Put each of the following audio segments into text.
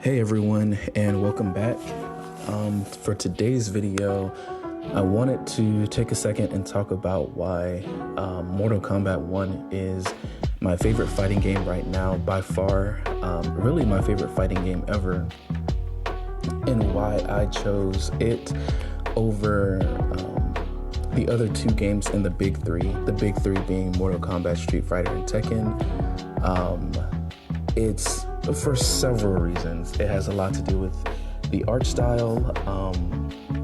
Hey everyone, and welcome back. For today's video, I wanted to take a second and talk about why Mortal Kombat 1 is my favorite fighting game right now, by far, really my favorite fighting game ever, and why I chose it over the other two games in the big three being Mortal Kombat, Street Fighter, and Tekken. It's for several reasons. It has a lot to do with the art style,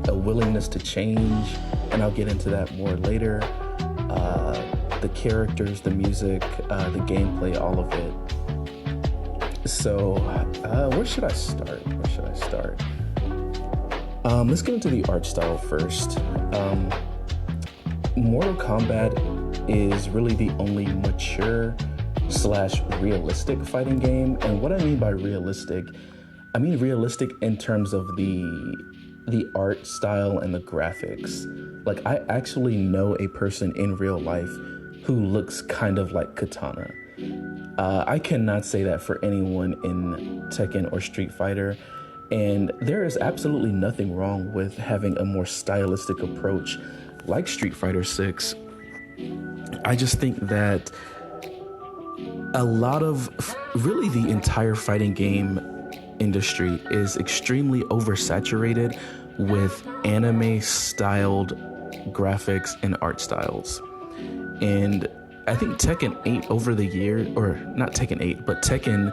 a willingness to change, and I'll get into that more later. The characters, the music, the gameplay, all of it. So, where should I start? Let's get into the art style first. Mortal Kombat is really the only mature / realistic fighting game. And what I mean by realistic, I mean realistic in terms of the art style and the graphics. Like, I actually know a person in real life who looks kind of like Katana. I cannot say that for anyone in Tekken or Street Fighter. And there is absolutely nothing wrong with having a more stylistic approach like Street Fighter 6. I just think that a lot of, really the entire fighting game industry is extremely oversaturated with anime-styled graphics and art styles. And I think Tekken 8 over the year, or not Tekken 8, but Tekken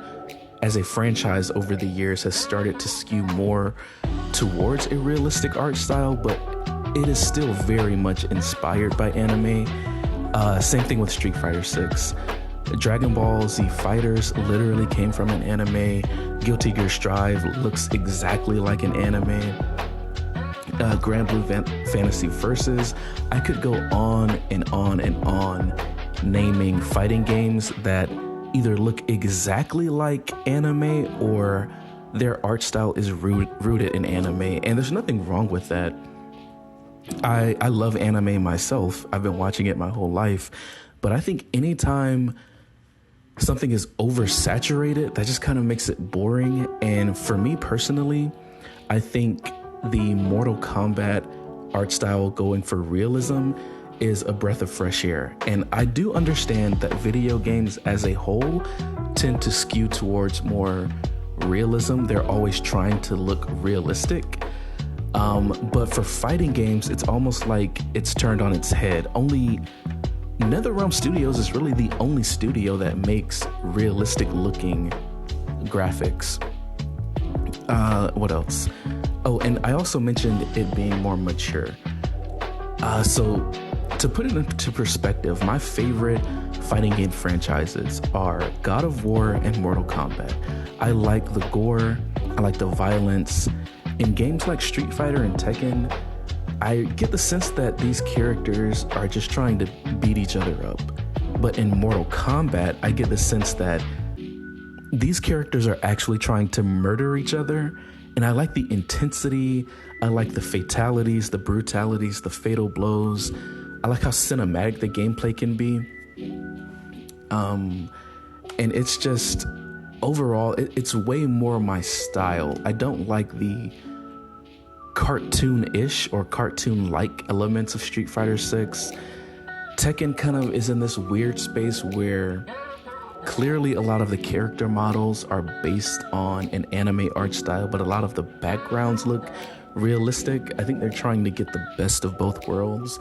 as a franchise over the years has started to skew more towards a realistic art style, but it is still very much inspired by anime. Same thing with Street Fighter 6. Dragon Ball Z Fighters literally came from an anime. Guilty Gear Strive looks exactly like an anime. Grand Blue Fantasy Versus. I could go on and on and on naming fighting games that either look exactly like anime or their art style is rooted in anime. And there's nothing wrong with that. I love anime myself. I've been watching it my whole life. But I think anytime something is oversaturated, that just kind of makes it boring. And for me personally, I think the Mortal Kombat art style going for realism is a breath of fresh air. And I do understand that video games as a whole tend to skew towards more realism. They're always trying to look realistic. But for fighting games, it's almost like it's turned on its head. Only NetherRealm Studios is really the only studio that makes realistic looking graphics. What else? Oh, and I also mentioned it being more mature. So to put it into perspective, my favorite fighting game franchises are God of War and Mortal Kombat. I like the gore, I like the violence. In games like Street Fighter and Tekken, I get the sense that these characters are just trying to beat each other up. But in Mortal Kombat, I get the sense that these characters are actually trying to murder each other. And I like the intensity, I like the fatalities, the brutalities, the fatal blows. I like how cinematic the gameplay can be. And it's just, overall, it's way more my style. I don't like the cartoon-ish or cartoon-like elements of Street Fighter 6. Tekken kind of is in this weird space where clearly a lot of the character models are based on an anime art style, but a lot of the backgrounds look realistic. I think they're trying to get the best of both worlds.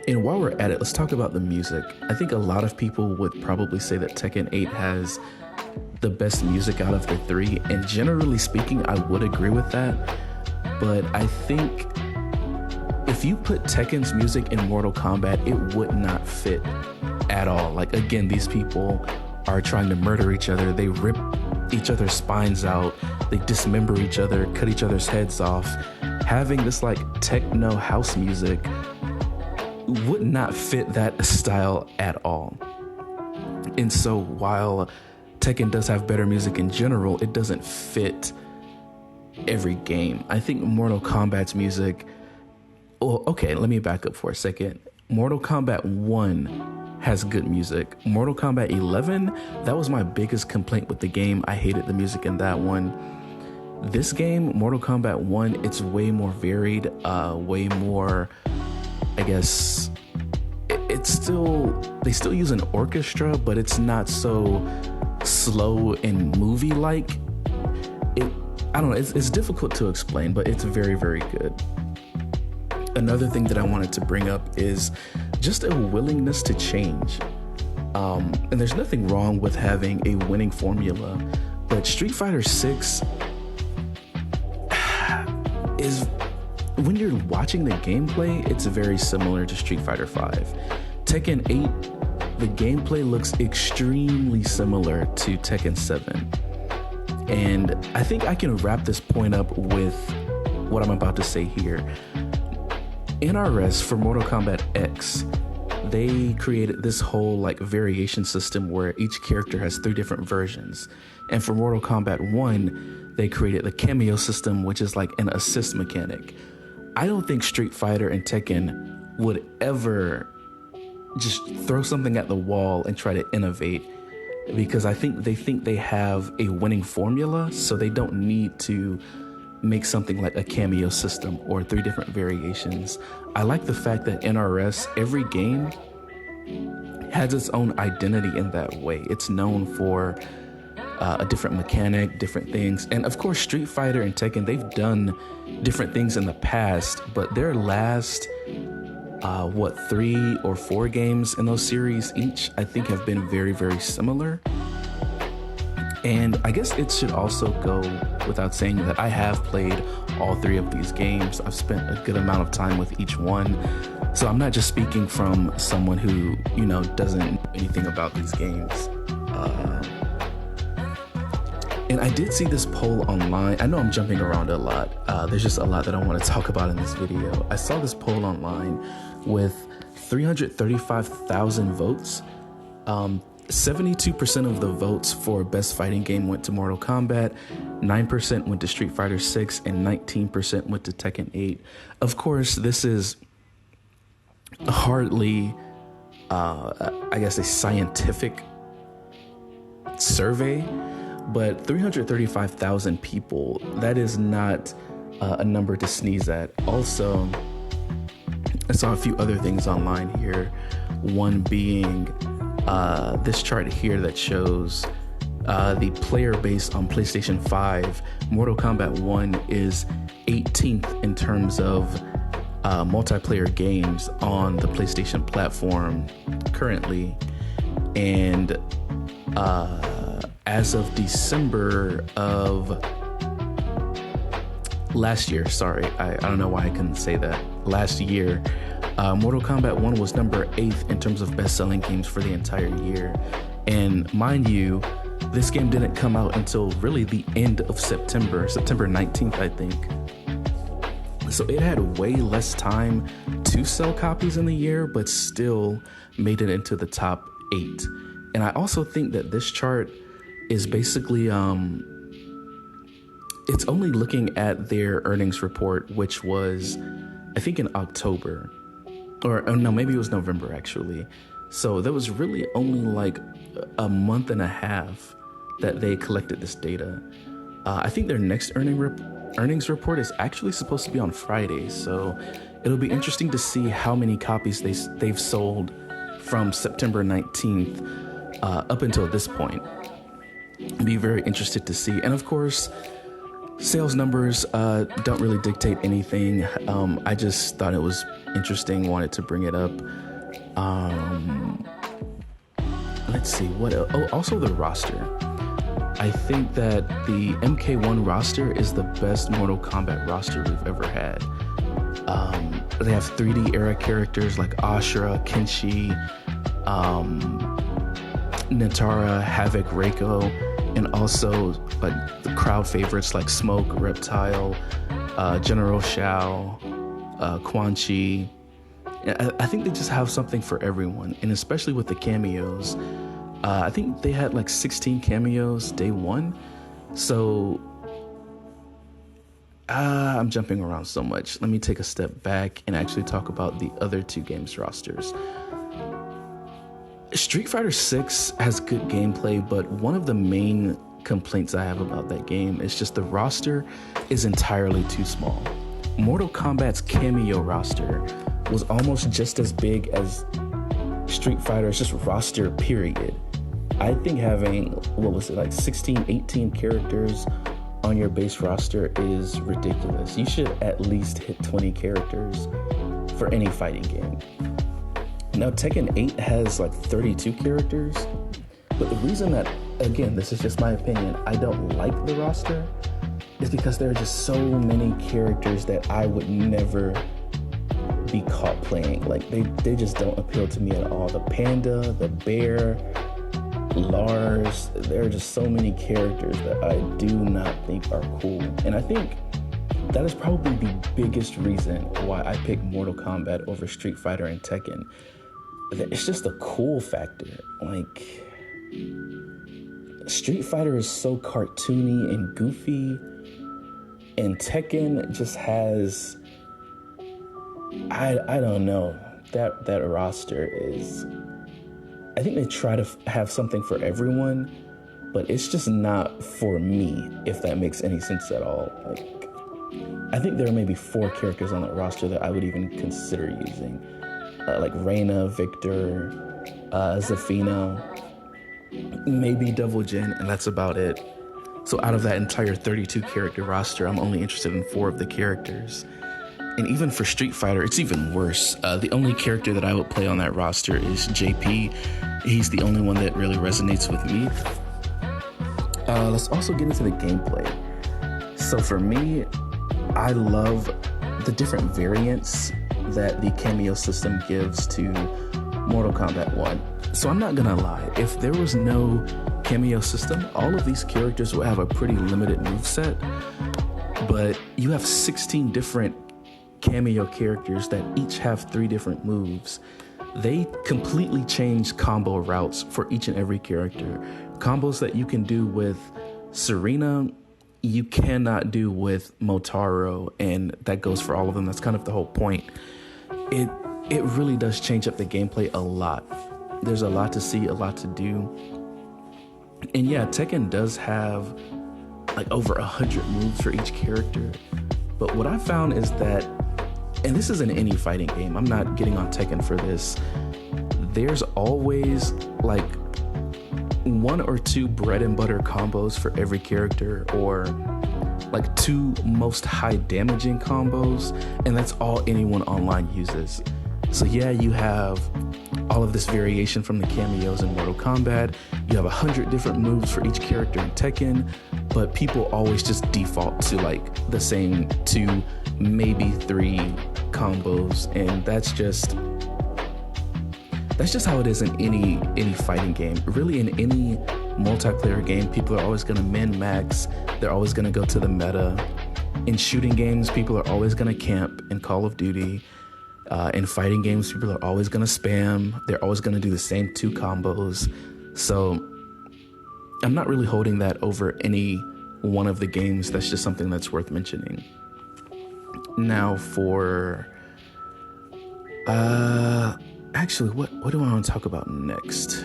And while we're at it, let's talk about the music. I think a lot of people would probably say that Tekken 8 has the best music out of the three, and generally speaking, I would agree with that. But I think if you put Tekken's music in Mortal Kombat, it would not fit at all. Like, again, these people are trying to murder each other. They rip each other's spines out. They dismember each other, cut each other's heads off. Having this like techno house music would not fit that style at all. And so while Tekken does have better music in general, it doesn't fit every game. I think Mortal Kombat's music, well, okay, let me back up for a second. Mortal Kombat 1 has good music. Mortal Kombat 11, that was my biggest complaint with the game. I hated the music in that one. This game, Mortal Kombat 1, it's way more varied, way more, I guess, it's still, they still use an orchestra, but it's not so slow and movie-like. I don't know, it's difficult to explain, but it's very, very good. Another thing that I wanted to bring up is just a willingness to change. And there's nothing wrong with having a winning formula, but Street Fighter 6 is, when you're watching the gameplay, it's very similar to Street Fighter 5. Tekken 8, the gameplay looks extremely similar to Tekken 7. And I think I can wrap this point up with what I'm about to say here. NRS for Mortal Kombat X, they created this whole like variation system where each character has 3 different versions. And for Mortal Kombat 1, they created the cameo system, which is like an assist mechanic. I don't think Street Fighter and Tekken would ever just throw something at the wall and try to innovate, because I think they have a winning formula, so they don't need to make something like a cameo system or 3 different variations. I like the fact that NRS, every game has its own identity in that way. It's known for a different mechanic, different things. And of course, Street Fighter and Tekken, they've done different things in the past, but their last 3 or 4 games in those series each, I think have been very, very similar. And I guess it should also go without saying that I have played all 3 of these games. I've spent a good amount of time with each one. So I'm not just speaking from someone who, doesn't know anything about these games. And I did see this poll online. I know I'm jumping around a lot. There's just a lot that I want to talk about in this video. I saw this poll online with 335,000 votes. 72% of the votes for best fighting game went to Mortal Kombat, 9% went to Street Fighter 6, and 19% went to Tekken 8. Of course, this is hardly, a scientific survey, but 335,000 people, that is not a number to sneeze at. Also, I saw a few other things online here, one being this chart here that shows the player base on PlayStation 5. Mortal Kombat 1 is 18th in terms of multiplayer games on the PlayStation platform currently. And as of December of last year, I don't know why I couldn't say that, last year, Mortal Kombat 1 was number 8th in terms of best-selling games for the entire year. And mind you, this game didn't come out until really the end of September 19th, I think. So it had way less time to sell copies in the year, but still made it into the top 8. And I also think that this chart is basically, it's only looking at their earnings report, which was, I think, in October. Or no, maybe it was November, actually. So that was really only like a month and a half that they collected this data. I think their next earnings report is actually supposed to be on Friday. So it'll be interesting to see how many copies they've sold from September 19th up until this point. Be very interested to see. And of course, sales numbers don't really dictate anything. I just thought it was interesting, wanted to bring it up. Let's see, what else? Oh, also the roster. I think that the MK1 roster is the best Mortal Kombat roster we've ever had. They have 3D era characters like Ashura, Kenshi, Nitara, Havoc, Reiko, and also like the crowd favorites like Smoke, Reptile, General Shao, Quan Chi. I think they just have something for everyone, and especially with the cameos. I think they had like 16 cameos day one. So I'm jumping around so much. Let me take a step back and actually talk about the other 2 games rosters. Street Fighter 6 has good gameplay, but one of the main complaints I have about that game is just the roster is entirely too small. Mortal Kombat's cameo roster was almost just as big as Street Fighter's just roster, period. I think having, 16, 18 characters on your base roster is ridiculous. You should at least hit 20 characters for any fighting game. Now, Tekken 8 has 32 characters, but the reason that, again, this is just my opinion, I don't like the roster is because there are just so many characters that I would never be caught playing. They just don't appeal to me at all. The Panda, the Bear, Lars, there are just so many characters that I do not think are cool. And I think that is probably the biggest reason why I picked Mortal Kombat over Street Fighter and Tekken. It's just a cool factor. Street Fighter is so cartoony and goofy, and Tekken just has, I don't know, that roster is, I think they try to have something for everyone, but it's just not for me, if that makes any sense at all. I think there are maybe 4 characters on that roster that I would even consider using. Reina, Victor, Zafina, maybe Double Jin, and that's about it. So out of that entire 32 character roster, I'm only interested in 4 of the characters. And even for Street Fighter, it's even worse. The only character that I would play on that roster is JP. He's the only one that really resonates with me. Let's also get into the gameplay. So for me, I love the different variants that the cameo system gives to Mortal Kombat 1. So I'm not gonna lie, if there was no cameo system, all of these characters would have a pretty limited moveset, but you have 16 different cameo characters that each have 3 different moves. They completely change combo routes for each and every character. Combos that you can do with Serena, you cannot do with Motaro, and that goes for all of them. That's kind of the whole point. It really does change up the gameplay a lot. There's a lot to see, a lot to do. And yeah, Tekken does have over 100 moves for each character. But what I found is that, and this isn't any fighting game, I'm not getting on Tekken for this, there's always 1 or 2 bread and butter combos for every character, or 2 most high damaging combos, and that's all anyone online uses. So yeah, you have all of this variation from the cameos in Mortal Kombat. You have 100 different moves for each character in Tekken, but people always just default to the same 2, maybe 3 combos, and that's just how it is in any fighting game. Really, in any multiplayer game, people are always going to min-max. They're always going to go to the meta. In shooting games, people are always going to camp. In Call of Duty, in fighting games, people are always going to spam. They're always going to do the same 2 combos. So I'm not really holding that over any one of the games. That's just something that's worth mentioning. Now for actually, what do I want to talk about next?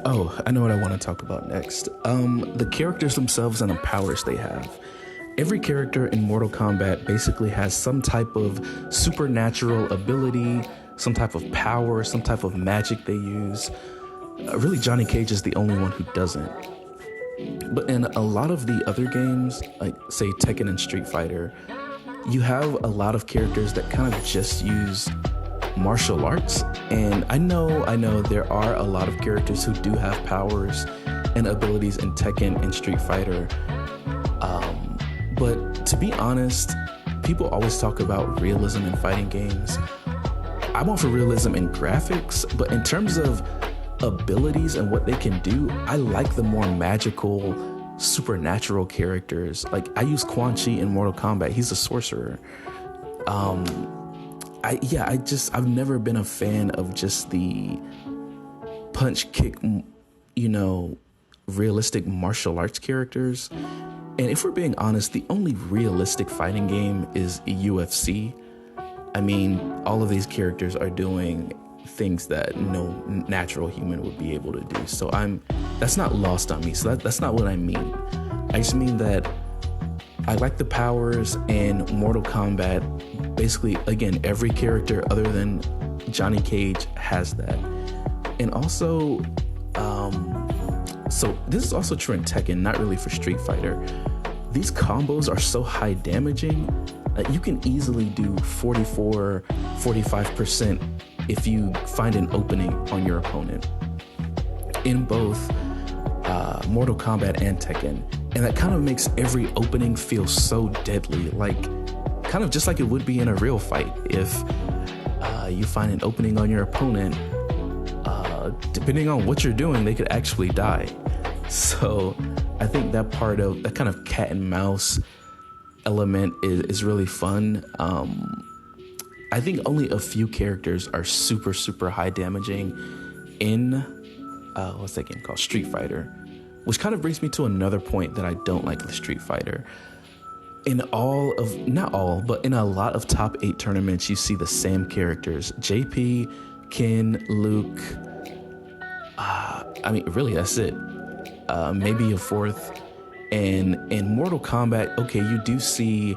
Oh, I know what I want to talk about next. The characters themselves and the powers they have. Every character in Mortal Kombat basically has some type of supernatural ability, some type of power, some type of magic they use. Really, Johnny Cage is the only one who doesn't. But in a lot of the other games, say Tekken and Street Fighter, you have a lot of characters that kind of just use martial arts. And I know there are a lot of characters who do have powers and abilities in Tekken and Street Fighter. But to be honest, people always talk about realism in fighting games. I'm all for realism in graphics, but in terms of abilities and what they can do, I like the more magical, supernatural characters. I use Quan Chi in Mortal Kombat. He's a sorcerer. I've never been a fan of just the punch kick, realistic martial arts characters. And if we're being honest, the only realistic fighting game is UFC. I mean, all of these characters are doing things that no natural human would be able to do. So that's not lost on me. So that's not what I mean. I just mean that I like the powers in Mortal Kombat. Basically, again, every character other than Johnny Cage has that. And also, so this is also true in Tekken, not really for Street Fighter. These combos are so high damaging that you can easily do 45% if you find an opening on your opponent in both Mortal Kombat and Tekken. And that kind of makes every opening feel so deadly, like kind of just like it would be in a real fight. If you find an opening on your opponent, depending on what you're doing, they could actually die. So I think that part of that kind of cat and mouse element is really fun. I think only a few characters are super, super high damaging in what's that game called? Street Fighter, which kind of brings me to another point that I don't like with Street Fighter. Not all, but in a lot of top 8 tournaments, you see the same characters: JP, Ken, Luke. I mean, really, that's it. Maybe a fourth. And in Mortal Kombat, okay, you do see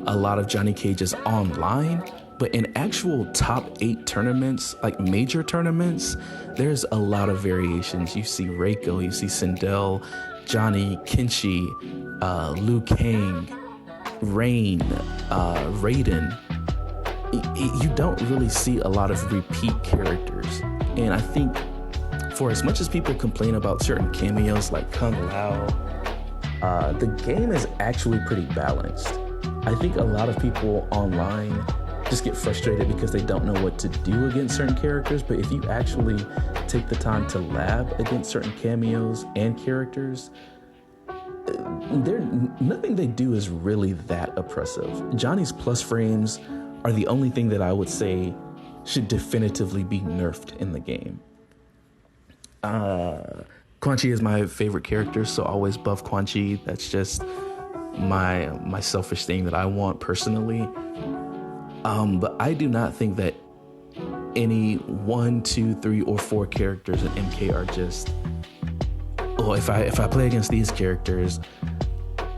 a lot of Johnny Cages online, but in actual top 8 tournaments, like major tournaments, there's a lot of variations. You see Reiko, you see Sindel, Johnny, Kenshi, Liu Kang, Rain, Raiden. You don't really see a lot of repeat characters. And I think for as much as people complain about certain cameos like Kung Lao, the game is actually pretty balanced. I think a lot of people online just get frustrated because they don't know what to do against certain characters, but if you actually take the time to lab against certain cameos and characters, nothing they do is really that oppressive. Johnny's plus frames are the only thing that I would say should definitively be nerfed in the game. Quan Chi is my favorite character, so always buff Quan Chi. That's just my selfish thing that I want personally. But I do not think that any 1, 2, 3, or 4 characters in MK are just, if I play against these characters,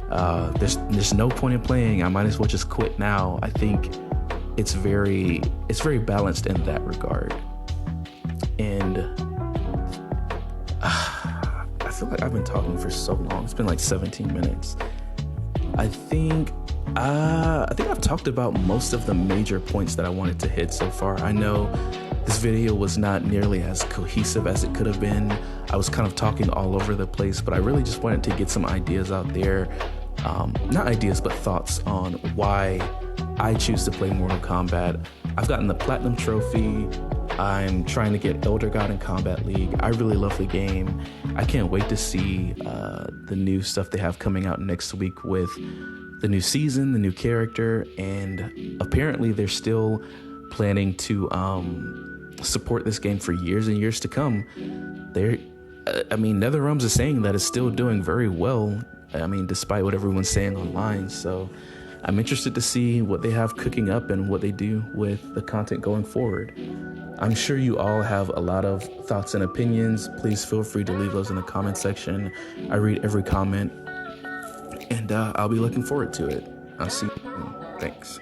there's no point in playing. I might as well just quit now. I think it's very balanced in that regard. And I feel like I've been talking for so long. It's been like 17 minutes. I think I've talked about most of the major points that I wanted to hit so far. I know this video was not nearly as cohesive as it could have been. I was kind of talking all over the place, but I really just wanted to get some ideas out there. Not ideas, but thoughts on why I choose to play Mortal Kombat. I've gotten the Platinum Trophy. I'm trying to get Elder God in Combat League. I really love the game. I can't wait to see the new stuff they have coming out next week with the new season, the new character, and apparently they're still planning to support this game for years and years to come. NetherRealms is saying that it's still doing very well. I mean, despite what everyone's saying online. So I'm interested to see what they have cooking up and what they do with the content going forward. I'm sure you all have a lot of thoughts and opinions. Please feel free to leave those in the comment section. I read every comment, and I'll be looking forward to it. I'll see you soon. Thanks.